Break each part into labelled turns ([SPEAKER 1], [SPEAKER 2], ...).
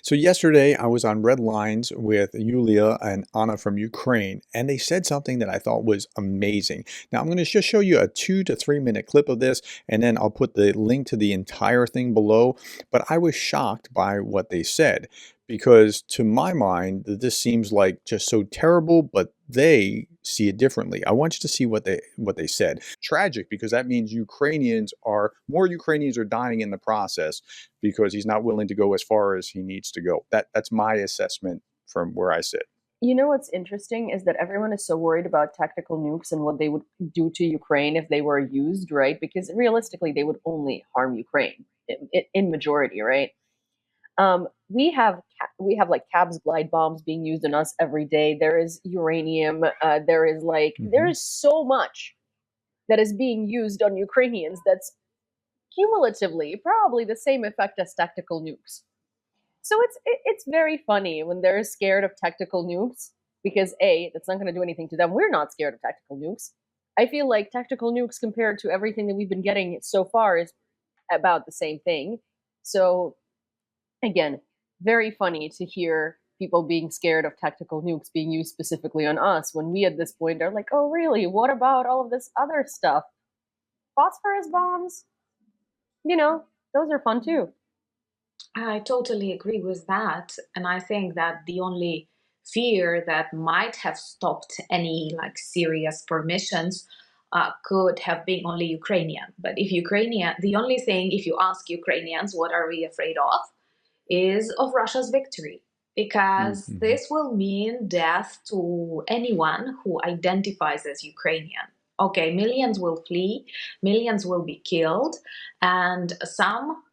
[SPEAKER 1] So yesterday I was on Red Lines with Yulia and Anna from Ukraine, and they said something that I thought was amazing. Now I'm going to just show you a 2 to 3 minute clip of this, and then I'll put the link to the entire thing below. But I was shocked by what they said, because to my mind, this seems like just so terrible, but they see it differently. I want you to see what they said. Tragic, because that means more Ukrainians are dying in the process because he's not willing to go as far as he needs to go. That's my assessment from where I sit.
[SPEAKER 2] You know what's interesting is that everyone is so worried about tactical nukes and what they would do to Ukraine if they were used, right? Because realistically, they would only harm Ukraine in majority, right? We have like CABS glide bombs being used on us every day. There is uranium. There is so much that is being used on Ukrainians that's cumulatively probably the same effect as tactical nukes. So it's very funny when they're scared of tactical nukes because that's not going to do anything to them. We're not scared of tactical nukes. I feel like tactical nukes compared to everything that we've been getting so far is about the same thing. So again, very funny to hear people being scared of tactical nukes being used specifically on us when we at this point are like, oh really? What about all of this other stuff? Phosphorus bombs? Those are fun too.
[SPEAKER 3] I totally agree with that. And I think that the only fear that might have stopped any like serious permissions could have been only Ukrainian. But the only thing, if you ask Ukrainians, what are we afraid of, is of Russia's victory. Because this will mean death to anyone who identifies as Ukrainian. Okay, millions will flee, millions will be killed, and some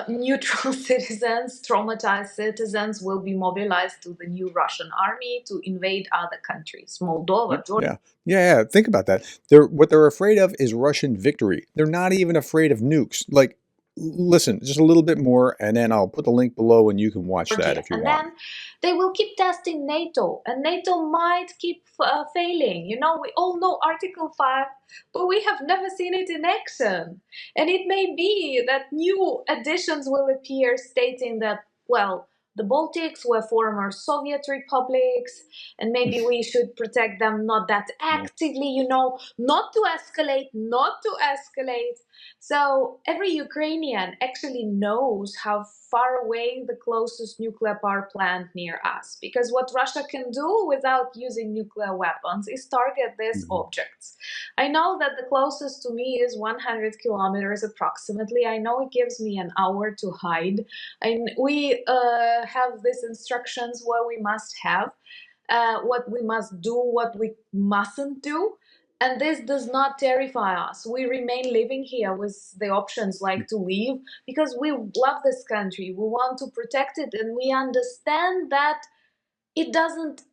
[SPEAKER 3] neutral citizens, traumatized citizens, will be mobilized to the new Russian army to invade other countries, Moldova, Georgia.
[SPEAKER 1] Yeah. Think about that. What they're afraid of is Russian victory. They're not even afraid of nukes. Like, listen, just a little bit more, and then I'll put the link below, and you can watch that if you want.
[SPEAKER 3] And then they will keep testing NATO, and NATO might keep failing. We all know Article 5, but we have never seen it in action. And it may be that new additions will appear stating that, well, the Baltics were former Soviet republics, and maybe we should protect them not that actively, not to escalate, not to escalate. So every Ukrainian actually knows how far away the closest nuclear power plant near us, because what Russia can do without using nuclear weapons is target these objects. I know that the closest to me is 100 kilometers approximately. I know it gives me an hour to hide. And we have these instructions where we must have what we must do, what we mustn't do. And this does not terrify us. We remain living here with the options like to leave because we love this country. We want to protect it, and we understand that it doesn't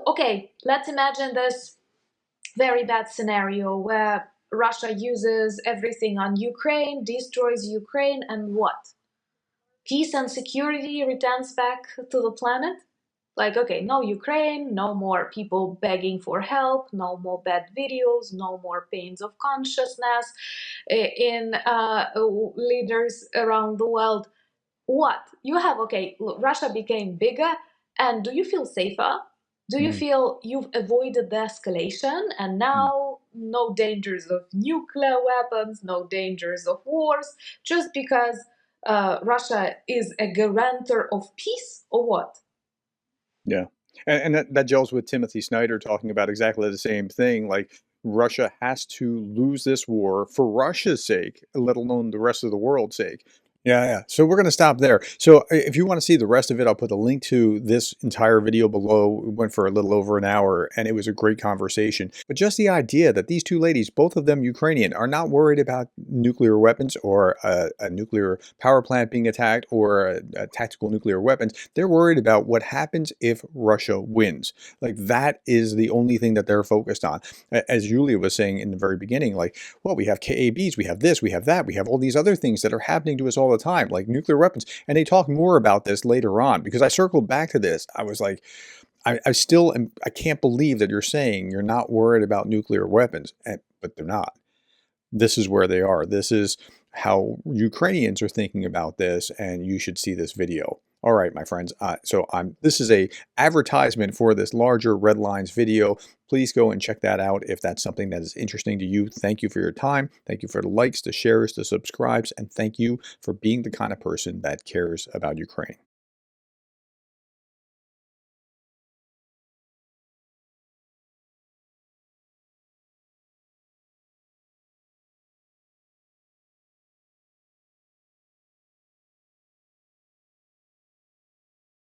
[SPEAKER 3] okay, let's imagine this very bad scenario where Russia uses everything on Ukraine, destroys Ukraine, and what? Peace and security returns back to the planet? Okay, no Ukraine, no more people begging for help, no more bad videos, no more pains of consciousness in leaders around the world. What? Russia became bigger, and do you feel safer? Do you feel you've avoided the escalation, and now no dangers of nuclear weapons, no dangers of wars, just because Russia is a guarantor of peace, or what?
[SPEAKER 1] Yeah. And that gels with Timothy Snyder talking about exactly the same thing. Like, Russia has to lose this war for Russia's sake, let alone the rest of the world's sake. Yeah. So we're going to stop there. So if you want to see the rest of it, I'll put the link to this entire video below. It went for a little over an hour, and it was a great conversation. But just the idea that these two ladies, both of them Ukrainian, are not worried about nuclear weapons or a nuclear power plant being attacked or tactical nuclear weapons. They're worried about what happens if Russia wins. Like, that is the only thing that they're focused on. As Julia was saying in the very beginning, like, well, we have KABs, we have this, we have that, we have all these other things that are happening to us all the time, like nuclear weapons. And they talk more about this later on, because I circled back to this. I was like, I can't believe that you're saying you're not worried about nuclear weapons, but they're not. This is where they are. This is how Ukrainians are thinking about this, and you should see this video. All right, my friends. This is a advertisement for this larger red lines video. Please go and check that out if that's something that is interesting to you. Thank you for your time. Thank you for the likes, the shares, the subscribes, and thank you for being the kind of person that cares about Ukraine.